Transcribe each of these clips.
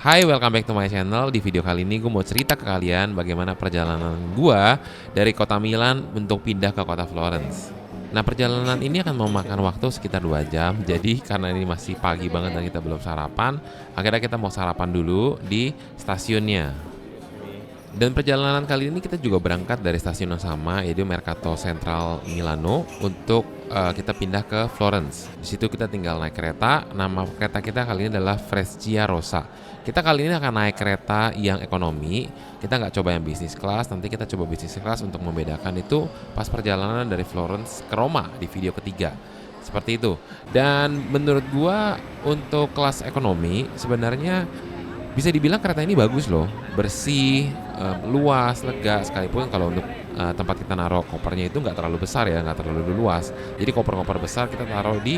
Hai, welcome back to my channel. Di video kali ini gue mau cerita ke kalian bagaimana perjalanan gue dari kota Milan untuk pindah ke kota Florence. Nah, perjalanan ini akan memakan waktu sekitar 2 jam. Jadi karena ini masih pagi banget dan kita belum sarapan, akhirnya kita mau sarapan dulu di stasiunnya. Dan perjalanan kali ini kita juga berangkat dari stasiun yang sama, yaitu Mercato Central Milano, untuk kita pindah ke Florence. Di situ kita tinggal naik kereta. Nama kereta kita kali ini adalah Freccia Rossa. Kita kali ini akan naik kereta yang ekonomi. Kita nggak coba yang bisnis kelas. Nanti kita coba bisnis kelas untuk membedakan itu pas perjalanan dari Florence ke Roma di video ketiga. Seperti itu. Dan menurut gua untuk kelas ekonomi sebenarnya bisa dibilang kereta ini bagus loh, bersih, luas, lega. Sekalipun kalau untuk tempat kita naruh kopernya itu nggak terlalu besar ya, nggak terlalu luas. Jadi koper-koper besar kita taruh di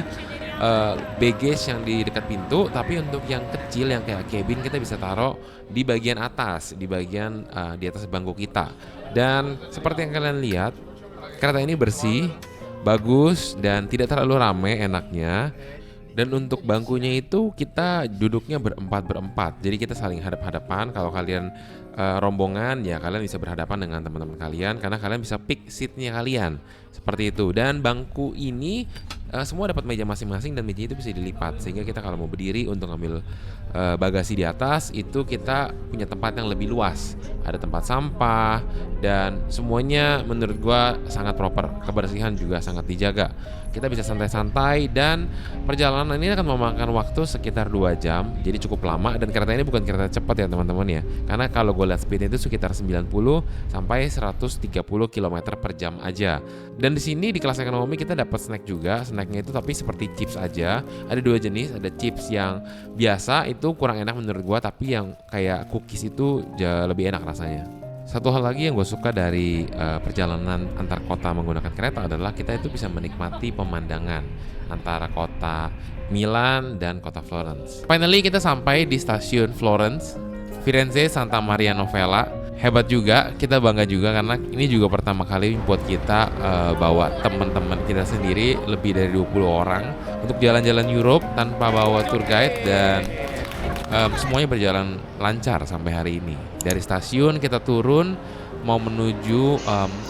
baggage yang di dekat pintu, tapi untuk yang kecil yang kayak cabin kita bisa taruh di bagian atas, di atas bangku kita. Dan seperti yang kalian lihat, kereta ini bersih, bagus dan tidak terlalu ramai enaknya. Dan untuk bangkunya itu kita duduknya berempat. Jadi kita saling hadap-hadapan. Kalau kalian rombongan ya kalian bisa berhadapan dengan teman-teman kalian karena kalian bisa pick seatnya kalian. Seperti itu. Dan bangku ini semua dapat meja masing-masing dan meja itu bisa dilipat sehingga kita kalau mau berdiri untuk ngambil bagasi di atas itu kita punya tempat yang lebih luas. Ada tempat sampah dan semuanya menurut gua sangat proper. Kebersihan juga sangat dijaga. Kita bisa santai-santai dan perjalanan ini akan memakan waktu sekitar 2 jam. Jadi cukup lama dan kereta ini bukan kereta cepat ya teman-teman ya. Karena kalau gue lihat speednya itu sekitar 90 sampai 130 km per jam aja. Dan di sini di kelas ekonomi kita dapat snack juga. Snacknya itu tapi seperti chips aja. Ada 2 jenis, ada chips yang biasa itu kurang enak menurut gue, tapi yang kayak cookies itu jauh lebih enak rasanya. Satu hal lagi yang gue suka dari perjalanan antar kota menggunakan kereta adalah kita itu bisa menikmati pemandangan antara kota Milan dan kota Florence. Finally kita sampai di stasiun Florence, Firenze Santa Maria Novella. Hebat juga, kita bangga juga karena ini juga pertama kali buat kita bawa teman-teman kita sendiri lebih dari 20 orang untuk jalan-jalan Europe tanpa bawa tour guide dan semuanya berjalan lancar sampai hari ini. Dari stasiun kita turun mau menuju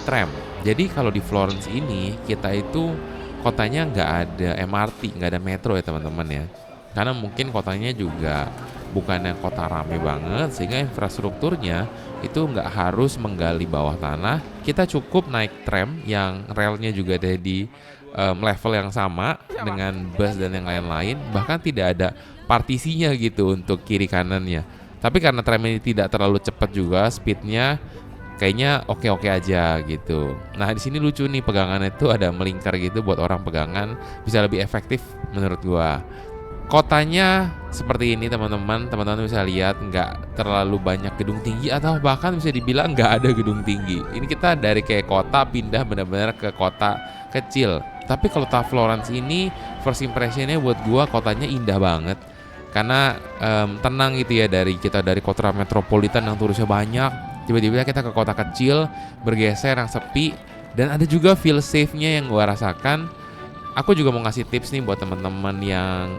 tram. Jadi kalau di Florence ini kita itu kotanya nggak ada MRT, nggak ada metro ya teman-teman ya. Karena mungkin kotanya juga bukan yang kota rame banget sehingga infrastrukturnya itu nggak harus menggali bawah tanah. Kita cukup naik tram yang relnya juga ada di level yang sama dengan bus dan yang lain-lain. Bahkan tidak ada partisinya gitu untuk kiri kanannya. Tapi karena tram ini tidak terlalu cepat juga speednya kayaknya oke-oke aja gitu. Nah di sini lucu nih pegangannya itu ada melingkar gitu buat orang pegangan bisa lebih efektif menurut gua. Kotanya seperti ini teman-teman bisa lihat nggak terlalu banyak gedung tinggi atau bahkan bisa dibilang nggak ada gedung tinggi. Ini kita dari kayak kota pindah benar-benar ke kota kecil. Tapi kalau kota Florence ini first impressionnya buat gua kotanya indah banget. Karena tenang gitu ya dari kota metropolitan yang turisnya banyak, tiba-tiba kita ke kota kecil bergeser yang sepi dan ada juga feel safe-nya yang gua rasakan. Aku juga mau ngasih tips nih buat teman-teman yang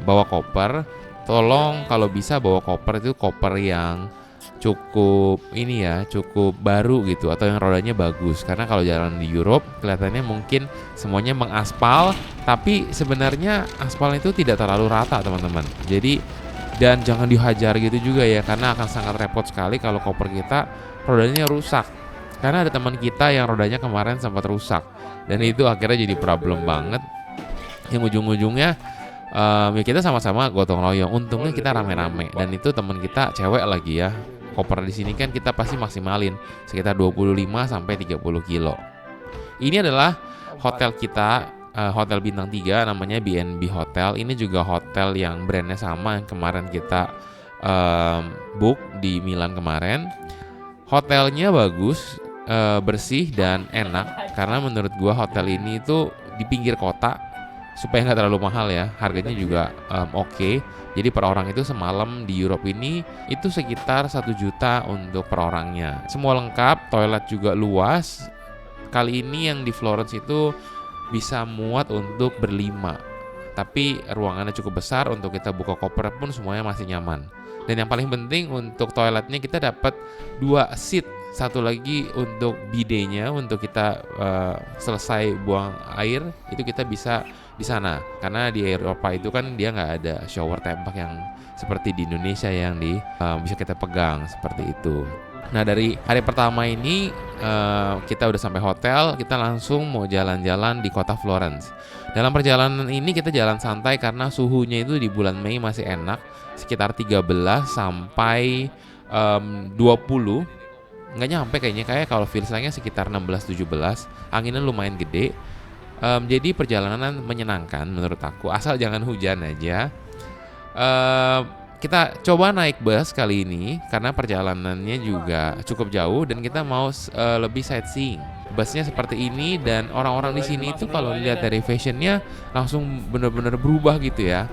bawa koper, tolong kalau bisa bawa koper itu koper yang cukup baru gitu atau yang rodanya bagus karena kalau jalan di Europe kelihatannya mungkin semuanya mengaspal tapi sebenarnya aspal itu tidak terlalu rata teman-teman. Jadi dan jangan dihajar gitu juga ya karena akan sangat repot sekali kalau koper kita rodanya rusak. Karena ada teman kita yang rodanya kemarin sempat rusak dan itu akhirnya jadi problem banget. Yang ujung-ujungnya ya kita sama-sama gotong royong. Untungnya kita rame-rame dan itu teman kita cewek lagi ya. Koper di sini kan kita pasti maksimalin sekitar 25 sampai 30 kilo. Ini adalah hotel kita, hotel bintang 3 namanya B&B Hotel. Ini juga hotel yang brandnya sama yang kemarin kita book di Milan kemarin. Hotelnya bagus, bersih dan enak karena menurut gua hotel ini itu di pinggir kota supaya nggak terlalu mahal ya, harganya juga oke. Jadi per orang itu semalam di Europe ini itu sekitar 1 juta untuk per orangnya. Semua lengkap, toilet juga luas. Kali ini yang di Florence itu bisa muat untuk berlima. Tapi ruangannya cukup besar untuk kita buka koper pun semuanya masih nyaman. Dan yang paling penting untuk toiletnya kita dapat 2 seat, satu lagi untuk bidenya untuk kita selesai buang air itu kita bisa di sana. Karena di Eropa itu kan dia nggak ada shower tembak yang seperti di Indonesia yang bisa kita pegang seperti itu. Nah dari hari pertama ini kita udah sampai hotel, kita langsung mau jalan-jalan di kota Florence. Dalam perjalanan ini kita jalan santai karena suhunya itu di bulan Mei masih enak, sekitar 13 sampai 20. Nggak nyampe kayaknya, kayak kalau feelsnya sekitar 16-17. Anginnya lumayan gede. Jadi perjalanan menyenangkan menurut aku, asal jangan hujan aja. Kita coba naik bus kali ini karena perjalanannya juga cukup jauh dan kita mau lebih sightseeing. Busnya seperti ini dan orang-orang di sini itu kalau lihat dari fashionnya langsung bener-bener berubah gitu ya.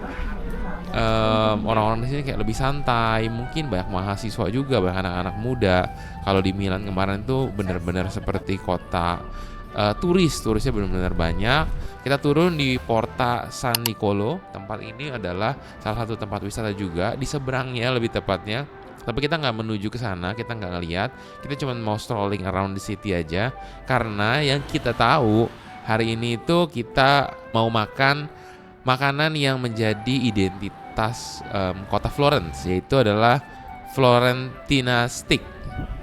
Orang-orang di sini kayak lebih santai, mungkin banyak mahasiswa juga, banyak anak-anak muda. Kalau di Milan kemarin tuh bener-bener seperti kota turisnya benar-benar banyak. Kita turun di Porta San Nicolo. Tempat ini adalah salah satu tempat wisata juga, di seberangnya lebih tepatnya. Tapi kita nggak menuju ke sana, kita nggak ngeliat. Kita cuma mau strolling around the city aja. Karena yang kita tahu hari ini itu kita mau makan makanan yang menjadi identitas kota Florence, yaitu adalah Florentina Steak.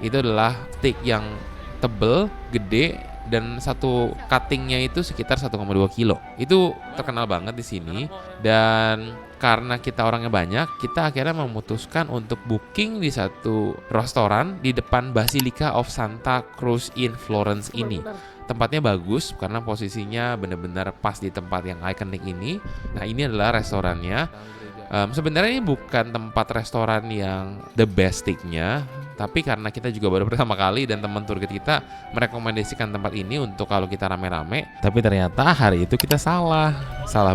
Itu adalah steak yang tebel, gede, dan satu cuttingnya itu sekitar 1,2 kilo. Itu terkenal banget di sini. Dan karena kita orangnya banyak, kita akhirnya memutuskan untuk booking di satu restoran di depan Basilica of Santa Croce in Florence ini. Tempatnya bagus karena posisinya benar-benar pas di tempat yang ikonik ini. Nah ini adalah restorannya. Sebenarnya ini bukan tempat restoran yang the best steaknya, tapi karena kita juga baru pertama kali dan teman tour guide kita merekomendasikan tempat ini untuk kalau kita rame-rame. Tapi ternyata hari itu kita salah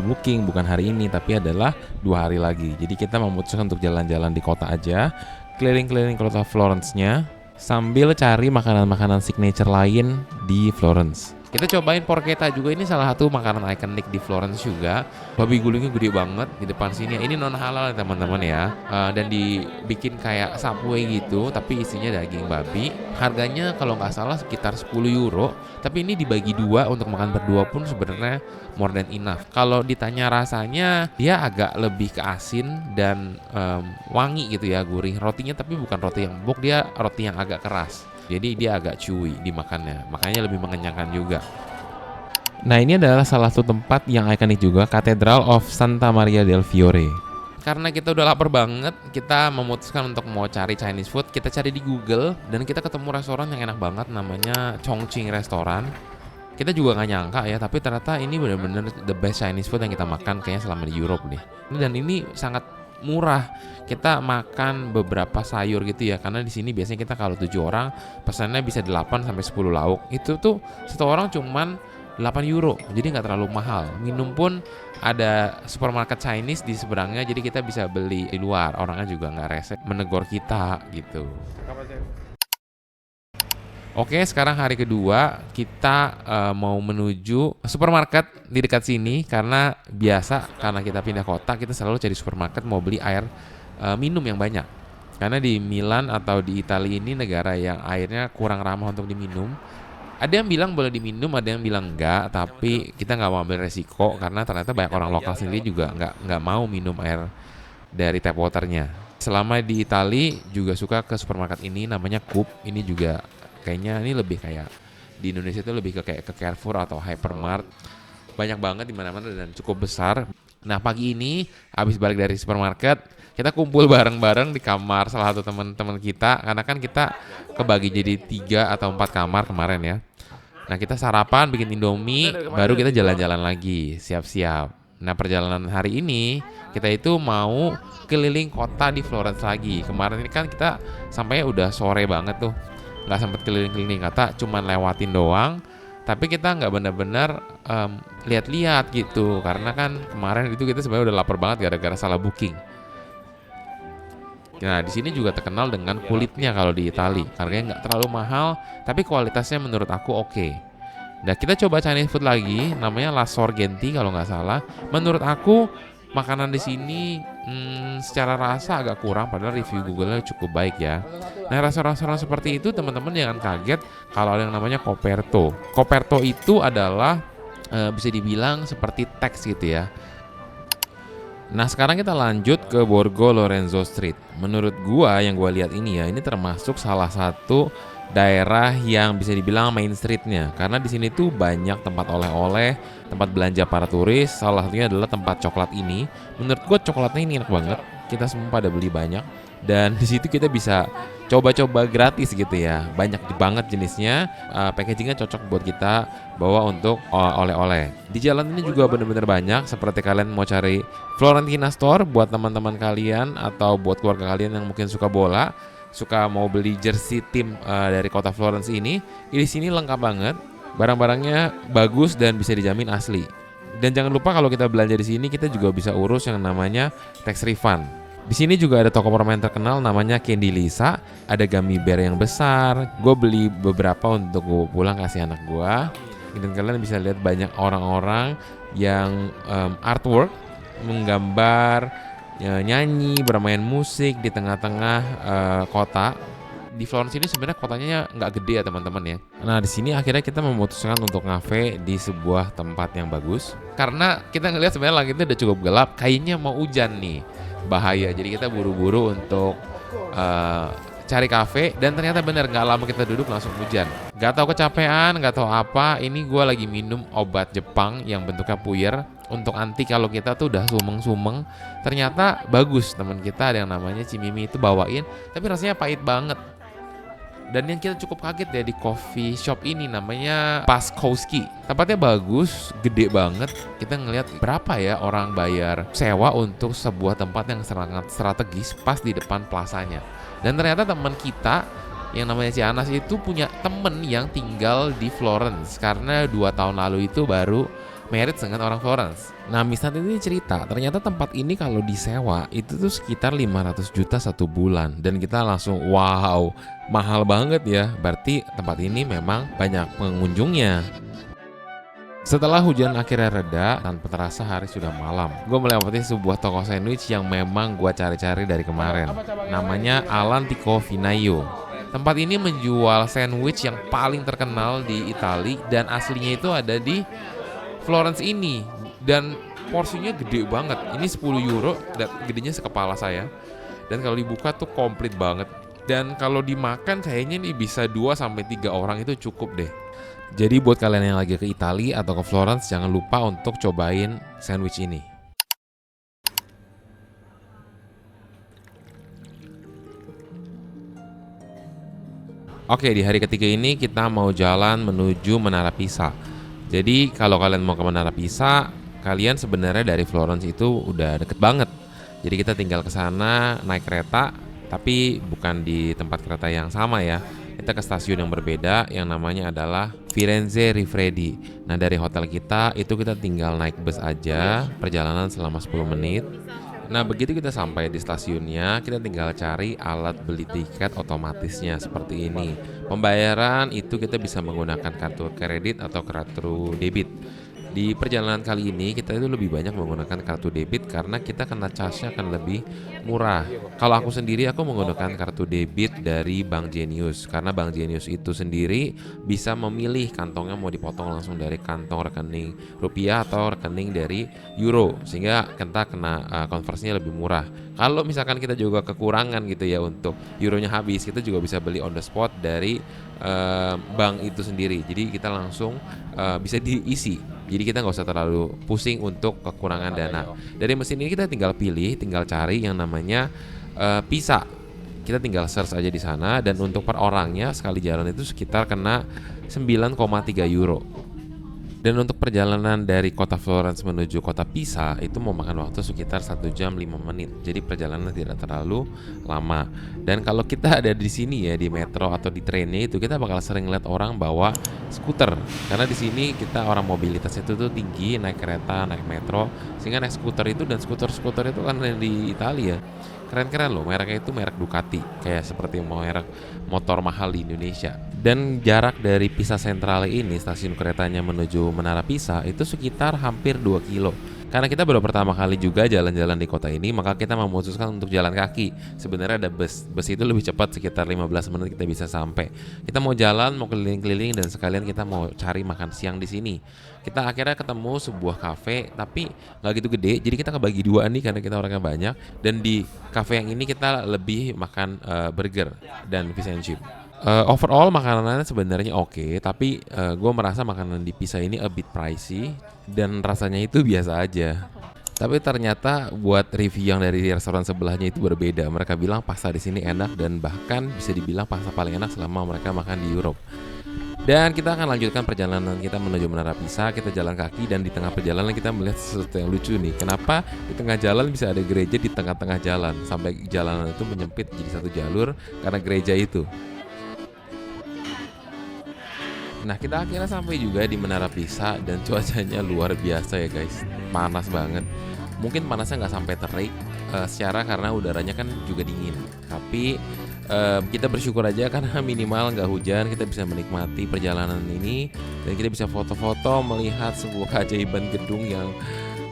booking, bukan hari ini tapi adalah 2 hari lagi. Jadi kita memutuskan untuk jalan-jalan di kota aja, keliling-keliling kota Florence-nya sambil cari makanan-makanan signature lain di Florence. Kita cobain porchetta juga, ini salah satu makanan ikonik di Florence juga. Babi gulingnya gede banget di depan sini. Ini non halal teman-teman ya. Dan dibikin kayak Subway gitu, tapi isinya daging babi. Harganya kalau nggak salah sekitar 10 euro. Tapi ini dibagi 2 untuk makan berdua pun sebenarnya more than enough. Kalau ditanya rasanya, dia agak lebih ke asin dan wangi gitu ya, gurih. Rotinya tapi bukan roti yang empuk, dia roti yang agak keras. Jadi dia agak chewy dimakannya, makanya lebih mengenyangkan juga. Nah ini adalah salah satu tempat yang ikonik juga, Cathedral of Santa Maria del Fiore. Karena kita udah lapar banget, kita memutuskan untuk mau cari Chinese food. Kita cari di Google dan kita ketemu restoran yang enak banget, namanya Chongqing Restaurant. Kita juga nggak nyangka ya, tapi ternyata ini benar-benar the best Chinese food yang kita makan kayaknya selama di Europe nih. Dan ini sangat murah. Kita makan beberapa sayur gitu ya, karena di sini biasanya kita kalau 7 orang pesannya bisa 8 sampai 10 lauk. Itu tuh satu orang cuman 8 euro. Jadi nggak terlalu mahal. Minum pun ada supermarket Chinese di seberangnya, jadi kita bisa beli di luar. Orangnya juga nggak rese menegur kita gitu. Oke, sekarang hari kedua kita mau menuju supermarket di dekat sini karena karena kita pindah kota kita selalu cari supermarket mau beli air minum yang banyak. Karena di Milan atau di Italia ini negara yang airnya kurang ramah untuk diminum. Ada yang bilang boleh diminum, ada yang bilang enggak, tapi kita nggak mau ambil resiko karena ternyata banyak orang lokal sendiri juga nggak mau minum air dari tap waternya. Selama di Italia juga suka ke supermarket ini namanya Coop. Ini juga kayaknya ini lebih kayak di Indonesia itu lebih kayak ke Carrefour atau Hypermart. Banyak banget di mana-mana dan cukup besar. Nah, pagi ini habis balik dari supermarket, kita kumpul bareng-bareng di kamar salah satu teman-teman kita karena kan kita kebagi jadi 3 atau 4 kamar kemarin ya. Nah, kita sarapan, bikin Indomie, baru kita jalan-jalan lagi, siap-siap. Nah, perjalanan hari ini kita itu mau keliling kota di Florence lagi. Kemarin ini kan kita sampainya udah sore banget tuh. Nggak sempet keliling-keliling kota, cuman lewatin doang. Tapi kita nggak benar-benar lihat-lihat gitu, karena kan kemarin itu kita sebenarnya udah lapar banget gara-gara salah booking. Nah di sini juga terkenal dengan kulitnya kalau di Italia, harganya nggak terlalu mahal, tapi kualitasnya menurut aku oke. Nah kita coba Chinese food lagi, namanya La Sorgenti kalau nggak salah. Menurut aku Makanan di sini secara rasa agak kurang padahal review Google-nya cukup baik ya. Nah, restoran-restoran seperti itu teman-teman jangan kaget kalau ada yang namanya Coperto. Coperto itu adalah bisa dibilang seperti teks gitu ya. Nah, sekarang kita lanjut ke Borgo Lorenzo Street. Menurut gua yang gua lihat ini ya, ini termasuk salah satu daerah yang bisa dibilang main streetnya, karena di sini tuh banyak tempat oleh-oleh, tempat belanja para turis. Salah satunya adalah tempat coklat ini. Menurut gua coklatnya ini enak banget. Kita semua pada beli banyak dan di situ kita bisa coba-coba gratis gitu ya. Banyak banget jenisnya. Packagingnya cocok buat kita bawa untuk oleh-oleh. Di jalan ini juga bener-bener banyak. Seperti kalian mau cari Florentina Store buat teman-teman kalian atau buat keluarga kalian yang mungkin suka bola, suka mau beli jersey tim dari kota Florence ini. Di sini lengkap banget. Barang-barangnya bagus dan bisa dijamin asli. Dan jangan lupa kalau kita belanja di sini kita juga bisa urus yang namanya tax refund. Di sini juga ada toko permen terkenal namanya Candy Lisa, ada gummy bear yang besar. Gue beli beberapa untuk gue pulang kasih anak gue. Dan kalian bisa lihat banyak orang-orang yang artwork, menggambar, nyanyi, bermain musik di tengah-tengah kota. Di Florence ini sebenarnya kotanya nggak gede ya teman-teman ya. Nah di sini akhirnya kita memutuskan untuk ngafe di sebuah tempat yang bagus. Karena kita ngelihat sebenarnya langitnya udah cukup gelap, kayaknya mau hujan nih, bahaya. Jadi kita buru-buru untuk cari kafe dan ternyata bener nggak lama kita duduk langsung hujan. Nggak tahu kecapean, nggak tahu apa. Ini gue lagi minum obat Jepang yang bentuknya puyer untuk anti kalau kita tuh udah sumeng-sumeng. Ternyata bagus, teman kita ada yang namanya Cimimi itu bawain, tapi rasanya pahit banget. Dan yang kita cukup kaget ya di coffee shop ini namanya Paskowski. Tempatnya bagus, gede banget. Kita ngelihat berapa ya orang bayar sewa untuk sebuah tempat yang sangat strategis pas di depan plasanya. Dan ternyata teman kita yang namanya si Anas itu punya temen yang tinggal di Florence karena 2 tahun lalu itu baru married dengan orang Florence. Nah, Misnat ini cerita, ternyata tempat ini kalau disewa itu tuh sekitar 500 juta satu bulan. Dan kita langsung wow, mahal banget ya. Berarti tempat ini memang banyak pengunjungnya. Setelah hujan akhirnya reda, tanpa terasa hari sudah malam. Gue melewati sebuah toko sandwich yang memang gue cari-cari dari kemarin. Namanya Alantico Vinaio. Tempat ini menjual sandwich yang paling terkenal di Italia dan aslinya itu ada di Florence ini. Dan porsinya gede banget. Ini 10 euro dan gedenya sekepala saya. Dan kalau dibuka tuh komplit banget. Dan kalau dimakan kayaknya nih bisa 2-3 orang itu cukup deh. Jadi buat kalian yang lagi ke Italia atau ke Florence jangan lupa untuk cobain sandwich ini. Oke, di hari ketiga ini kita mau jalan menuju Menara Pisa. Jadi kalau kalian mau ke Menara Pisa, kalian sebenarnya dari Florence itu udah deket banget. Jadi kita tinggal ke sana naik kereta, tapi bukan di tempat kereta yang sama ya. Kita ke stasiun yang berbeda yang namanya adalah Firenze Rifredi. Nah dari hotel kita itu kita tinggal naik bus aja, perjalanan selama 10 menit. Nah begitu kita sampai di stasiunnya, kita tinggal cari alat beli tiket otomatisnya seperti ini. Pembayaran itu kita bisa menggunakan kartu kredit atau kartu debit. Di perjalanan kali ini kita itu lebih banyak menggunakan kartu debit karena kita kena charge-nya akan lebih murah. Kalau aku sendiri aku menggunakan kartu debit dari Bank Genius karena Bank Genius itu sendiri bisa memilih kantongnya mau dipotong langsung dari kantong rekening rupiah atau rekening dari euro sehingga kita kena konversinya lebih murah. Kalau misalkan kita juga kekurangan gitu ya untuk euronya habis, kita juga bisa beli on the spot dari bank itu sendiri. Jadi kita langsung bisa diisi. Jadi kita nggak usah terlalu pusing untuk kekurangan dana. Dari mesin ini kita tinggal pilih, tinggal cari yang namanya Pisa. Kita tinggal search aja di sana dan untuk per orangnya sekali jalan itu sekitar kena 9,3 euro. Dan untuk perjalanan dari kota Florence menuju kota Pisa itu memakan waktu sekitar 1 jam 5 menit. Jadi perjalanan tidak terlalu lama. Dan kalau kita ada di sini ya di metro atau di trennya itu kita bakal sering lihat orang bawa skuter. Karena di sini kita orang mobilitasnya itu tuh tinggi, naik kereta, naik metro, sehingga naik skuter itu dan skuter itu kan di Italia. Keren-keren loh, mereknya itu merek Ducati, kayak seperti merek motor mahal di Indonesia. Dan jarak dari Pisa Centrale ini, stasiun keretanya menuju Menara Pisa itu sekitar hampir 2 kilo. Karena kita baru pertama kali juga jalan-jalan di kota ini, maka kita memutuskan untuk jalan kaki. Sebenarnya ada bus itu lebih cepat, sekitar 15 menit kita bisa sampai. Kita mau jalan, mau keliling-keliling, dan sekalian kita mau cari makan siang di sini. Kita akhirnya ketemu sebuah kafe, tapi nggak gitu gede, jadi kita kebagi dua nih karena kita orangnya banyak. Dan di kafe yang ini kita lebih makan burger dan fish and chip. Overall makanannya sebenarnya oke, tapi gue merasa makanan di Pisa ini a bit pricey dan rasanya itu biasa aja. Tapi ternyata buat review yang dari restoran sebelahnya itu berbeda. Mereka bilang pasta di sini enak dan bahkan bisa dibilang pasta paling enak selama mereka makan di Europe. Dan kita akan lanjutkan perjalanan kita menuju Menara Pisa. Kita jalan kaki dan di tengah perjalanan kita melihat sesuatu yang lucu nih. Kenapa di tengah jalan bisa ada gereja di tengah-tengah jalan, sampai jalanan itu menyempit jadi satu jalur karena gereja itu. Nah, kita akhirnya sampai juga di Menara Pisa dan cuacanya luar biasa ya guys, panas banget. Mungkin panasnya nggak sampai terik secara karena udaranya kan juga dingin. Tapi kita bersyukur aja karena minimal nggak hujan, kita bisa menikmati perjalanan ini dan kita bisa foto-foto melihat sebuah keajaiban gedung yang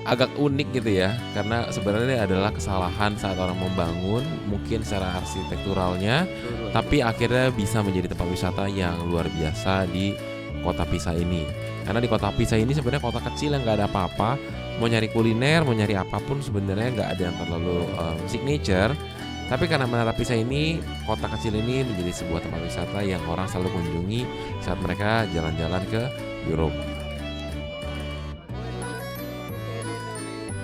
agak unik gitu ya. Karena sebenarnya adalah kesalahan saat orang membangun, mungkin secara arsitekturalnya, tapi akhirnya bisa menjadi tempat wisata yang luar biasa di kota Pisa ini. Karena di kota Pisa ini sebenarnya kota kecil yang nggak ada apa-apa. Mau nyari kuliner, mau nyari apapun sebenarnya nggak ada yang terlalu signature. Tapi karena Menara Pisa ini, kota kecil ini menjadi sebuah tempat wisata yang orang selalu kunjungi saat mereka jalan-jalan ke Europe.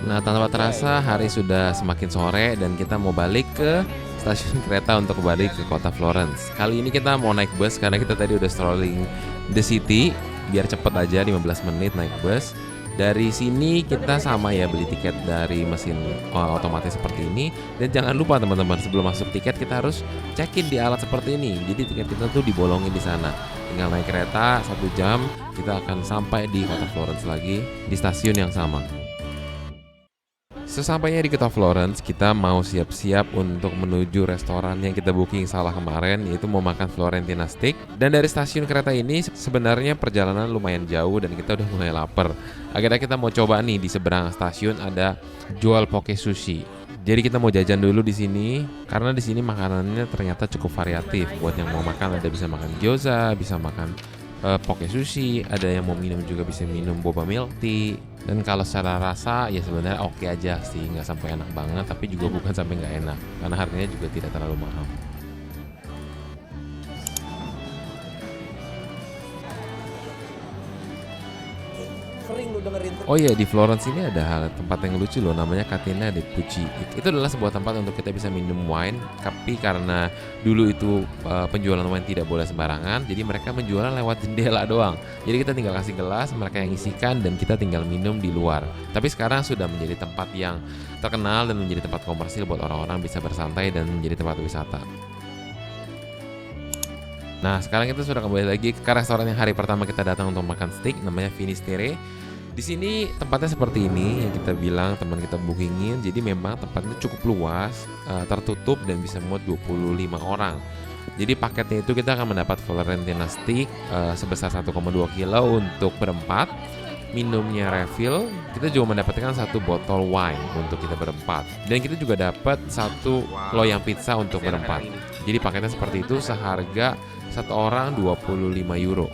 Nah, tanpa terasa hari sudah semakin sore dan kita mau balik ke stasiun kereta untuk kembali ke kota Florence. Kali ini kita mau naik bus karena kita tadi udah strolling the city, biar cepet aja 15 menit naik bus. Dari sini kita sama ya beli tiket dari mesin otomatis seperti ini. Dan jangan lupa teman-teman, sebelum masuk tiket kita harus check-in di alat seperti ini. Jadi tiket kita tuh dibolongin di sana. Tinggal naik kereta 1 jam, kita akan sampai di kota Florence lagi di stasiun yang sama. Sesampainya di kota Florence, kita mau siap-siap untuk menuju restoran yang kita booking salah kemarin, yaitu mau makan Florentina steak. Dan dari stasiun kereta ini sebenarnya perjalanan lumayan jauh dan kita udah mulai lapar. Akhirnya kita mau coba nih, di seberang stasiun ada jual poke sushi. Jadi kita mau jajan dulu di sini karena di sini makanannya ternyata cukup variatif. Buat yang mau makan, ada bisa makan gyoza, bisa makan poke sushi, ada yang mau minum juga bisa minum boba milk tea. Dan kalau secara rasa ya sebenarnya oke aja sih, nggak sampai enak banget, tapi juga bukan sampai nggak enak karena harganya juga tidak terlalu mahal. Oh iya, di Florence ini ada tempat yang lucu loh, namanya Catena dei Pucci. Itu adalah sebuah tempat untuk kita bisa minum wine, tapi karena dulu itu penjualan wine tidak boleh sembarangan, jadi mereka menjual lewat jendela doang. Jadi kita tinggal kasih gelas, mereka yang isikan dan kita tinggal minum di luar. Tapi sekarang sudah menjadi tempat yang terkenal dan menjadi tempat komersil buat orang-orang bisa bersantai dan menjadi tempat wisata. Nah, sekarang kita sudah kembali lagi ke restoran yang hari pertama kita datang untuk makan steak, namanya Finisterre. Di sini tempatnya seperti ini yang kita bilang teman kita bookingin. Jadi memang tempatnya cukup luas, tertutup dan bisa muat 25 orang. Jadi paketnya itu kita akan mendapat Florentina steak sebesar 1,2 kilo untuk berempat. Minumnya refill, kita juga mendapatkan 1 botol wine untuk kita berempat. Dan kita juga dapat 1 loyang pizza untuk berempat. Jadi paketnya seperti itu, seharga 1 orang 25 euro.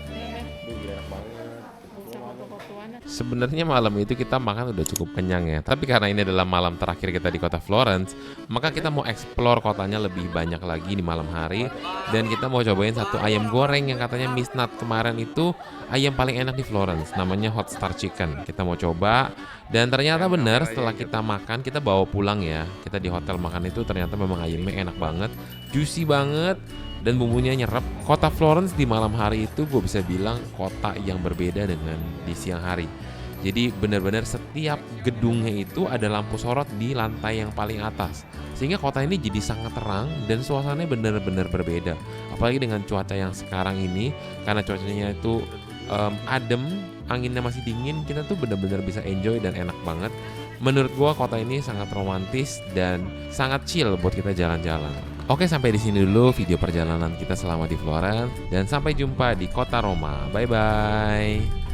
Sebenarnya malam itu kita makan udah cukup kenyang ya. Tapi karena ini adalah malam terakhir kita di kota Florence, maka kita mau explore kotanya lebih banyak lagi di malam hari. Dan kita mau cobain 1 ayam goreng yang katanya Miss Nat kemarin itu ayam paling enak di Florence, namanya Hot Star Chicken. Kita mau coba dan ternyata benar, setelah kita makan kita bawa pulang ya. Kita di hotel makan itu ternyata memang ayamnya enak banget, juicy banget dan bumbunya nyerap. Kota Florence di malam hari itu gue bisa bilang kota yang berbeda dengan di siang hari. Jadi benar-benar setiap gedungnya itu ada lampu sorot di lantai yang paling atas, sehingga kota ini jadi sangat terang dan suasananya benar-benar berbeda. Apalagi dengan cuaca yang sekarang ini, karena cuacanya itu adem, anginnya masih dingin, kita tuh benar-benar bisa enjoy dan enak banget. Menurut gue kota ini sangat romantis dan sangat chill buat kita jalan-jalan. Oke, sampai di sini dulu video perjalanan kita selama di Florence dan sampai jumpa di kota Roma. Bye bye.